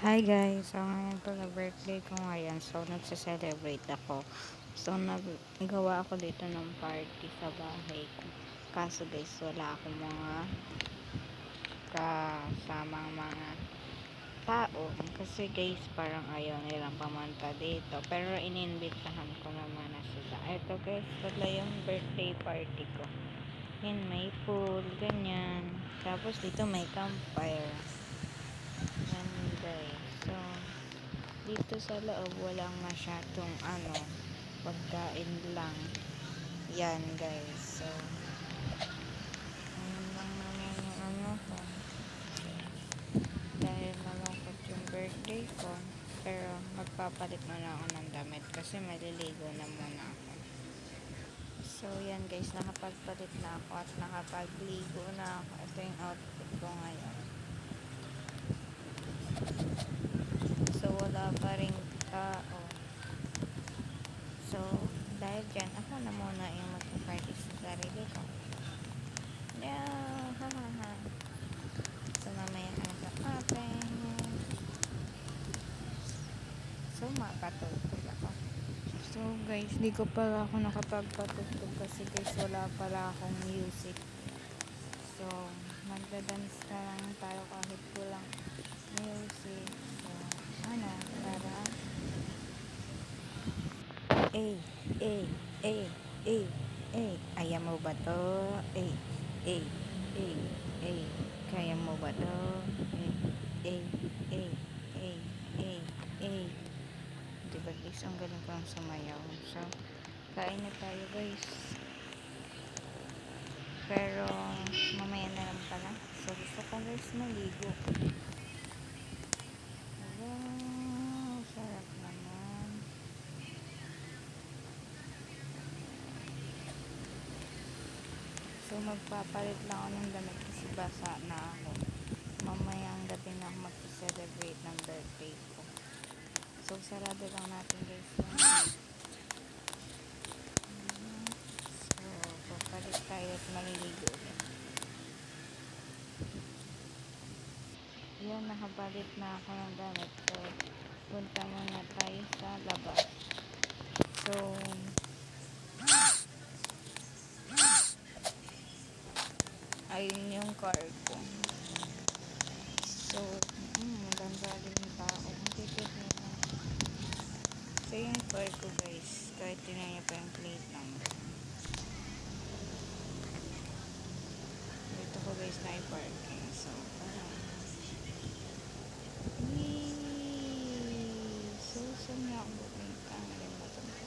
Hi guys, so ngayon pala birthday ko ngayon, so nagse-celebrate ako. So naggawa ako dito ng party sa bahay ko. Kaso guys, wala akong mga kasamang mga tao. Kasi guys, parang ayaw nilang pamunta dito. Pero ininbitahan ko naman na sila. Ito guys, pala yung birthday party ko. Yan, may pool, ganyan. Tapos dito may campfire. Yan guys, so dito sa loob walang masyadong pagkain lang. Yan guys, so ano lang naman yung ko, dahil malungkot yung birthday ko, pero magpapalit muna ako ng damit kasi maliligo na muna ako. So yan guys, nakapagpalit na ako at nakapagligo na ako. Ito yung outfit ko ngayon. So wala pa rin tao. So dahil dyan, ako na muna yung magpa-party sa sarili ko. Yeah, hahaha. So mamaya sa atin. So mapatutog ako. So guys, di ko pala ako nakapagpatugtog kasi guys wala pala akong music. So magda-dance na lang tayo kahit kulang music. So para eh eh eh ayaw mo ba to? Eh eh eh eh kaya mo ba to? Eh eh eh eh eh eh diba guys, ang galing ko ang sumayaw. So kain na tayo guys, pero mamaya na lang pala. So gusto ko guys maligo. Wow, sarap naman. So magpapalit lang ako ng damit kasi basa na ako. Mamayang gabi na ako mag-celebrate ng birthday ko. So sarado lang natin guys yung so papalit tayo at maliligo ulit. Yan, nakapalit na ako ng damit. So punta muna tayo sa labas. So ayun yung car ko. So maganda din yung tao. Ang ticket nila. So yung car ko guys, kahit tinan niyo pa yung plate number. Dito ko guys na i-parking. So parang so saan na ako pupunta? Nalimutan ko.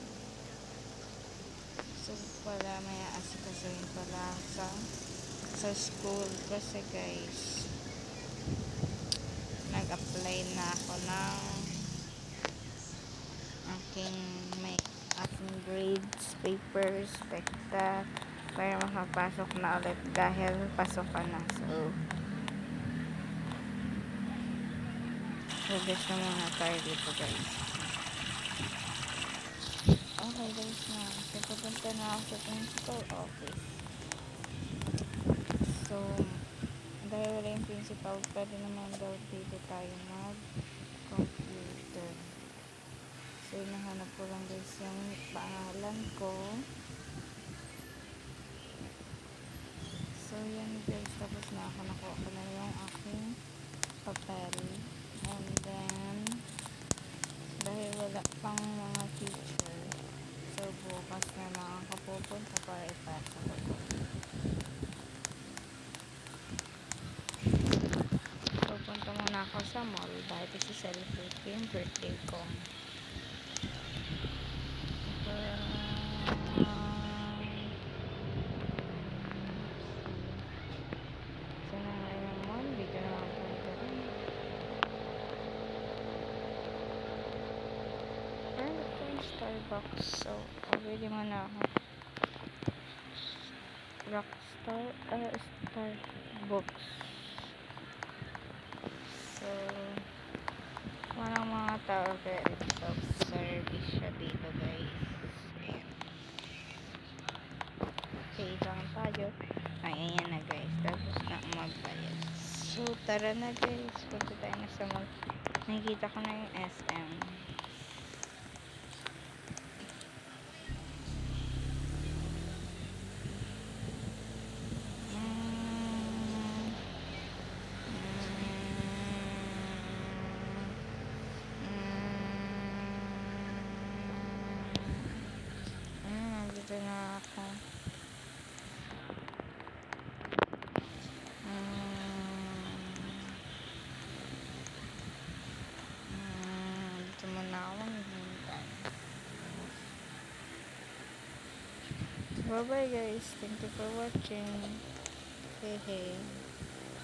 So pala may asikasuhin pala sa school kasi guys nag-apply na ako ng aking grades, papers, spekta para makapasok na ulit dahil pasok ka na. So progress na muna tayo dito guys. Okay guys, na so pupunta na ako sa principal office. So dahil wala yung principal, pwede naman daw dito tayo mag-computer. So nahanap ko lang guys yung pangalan ko. So yan guys, tapos na ako, nakuha ko na yung aking papel. And then dahil wala pang mga teacher, so bukas na lang ako pupunta para ipasok ako. So punta muna ako sa mall dahil isi-celebrate ko yung birthday ko. Sana nga yung mall, dito na ako punta rin. Pero ito yung Starbucks, so pabili muna ako. Starbucks. So walang mga tao, very self-service siya dito guys. Ayan. Okay, lang tayo. Ay, ayan na guys, tapos na magbayad. So tara na guys, punta tayo na sa mall. Nakikita ko na yung SM. Nandito na ako. Dito muna ako maghihintay. Bye bye guys. Thank you for watching. Hey hey.